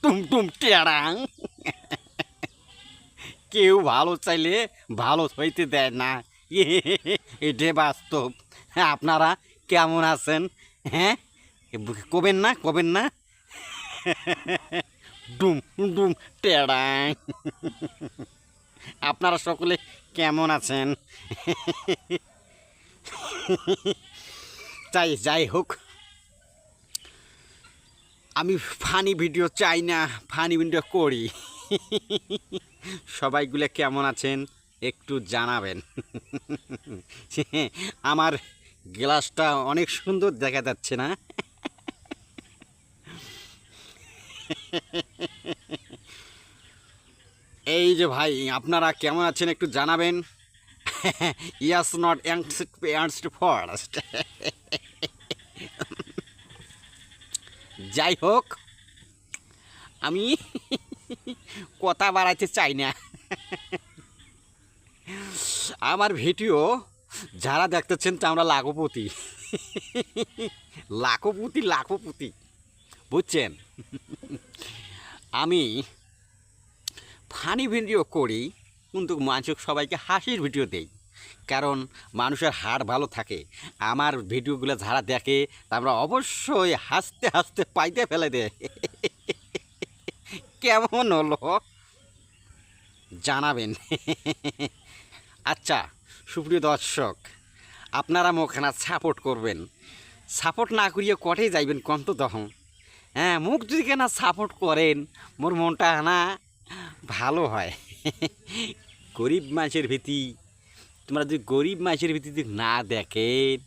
টুমটুম টেড়াং। কেউ ভালো চাইলে ভালো হইতে দেয় না, এটাই বাস্তব। আপনারা কেমন আছেন? হ্যাঁ, কবেন না, কবেন না। ডুম ডুম টেড়াং। আপনারা সকলে কেমন আছেন? যাই হোক, আমি ফানি ভিডিও চাই না, ফানি ভিডিও করি। সবাইগুলো কেমন আছেন একটু জানাবেন। আমার গ্লাসটা অনেক সুন্দর দেখা যাচ্ছে না? এই যে ভাই, আপনারা কেমন আছেন একটু জানাবেন। ইয়াস নট অ্যান্সড ফার্স্ট। যাই হোক, আমি কথা বাড়াইতে চাই না। আমার ভিডিও যারা দেখতেছেন তা আমরা লাখপতি, লাখপতি, বুঝছেন? আমি ফানি ভিডিও করি, কিন্তু মানুষ সবাইকে হাসির ভিডিও দেই, কারণ মানুষের হাড় ভালো থাকে। আমার ভিডিওগুলো যারা দেখে তারা অবশ্যই হাসতে হাসতে পাইতে ফেলে দেয়। কেমন হলো জানাবেন। আচ্ছা সুপ্রিয় দর্শক, আপনারা মোখানা সাপোর্ট করবেন। সাপোর্ট না করিয়ে কটে যাইবেন কন্ত তখন? হ্যাঁ, মুখ যদি কেনা সাপোর্ট করেন মোর মনটা না ভালো হয়। গরিব মানুষের ভীতি, তোমরা যদি গরিব মানুষের ভিত্তিতে না দেখেন,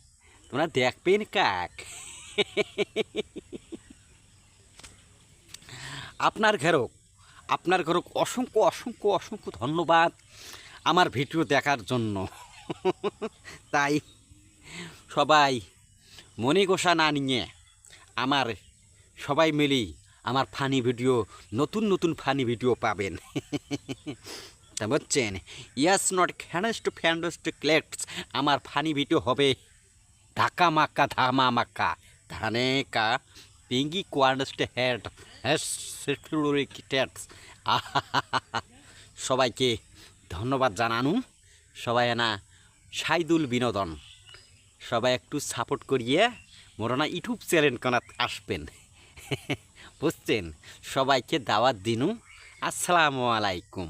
তোমরা দেখবেন কাক? আপনার ঘরক অসংখ্য অসংখ্য অসংখ্য ধন্যবাদ আমার ভিডিও দেখার জন্য। তাই সবাই মনে গোসা না নিয়ে আমার সবাই মিলি আমার ফানি ভিডিও, নতুন নতুন ফানি ভিডিও পাবেন। তা বুঝছেন? ইয়াস নট ফ্যান্ডস্ট ক্লেক্টস। আমার ফানি ভিডিও হবে ধাকা মাক্কা ধামা মাক্কা ধানে কা পিঙ্গি কোয়ান্ডস্ট হেড হ্যাস। সবাইকে ধন্যবাদ জানানু। সবাই না সাইদুল বিনোদন, সবাই একটু সাপোর্ট করিয়ে মোরনা ইউটিউব চ্যানেল কোনাত আসবেন। বুঝছেন? সবাইকে দাওয়াত দিনু। আসসালামু আলাইকুম।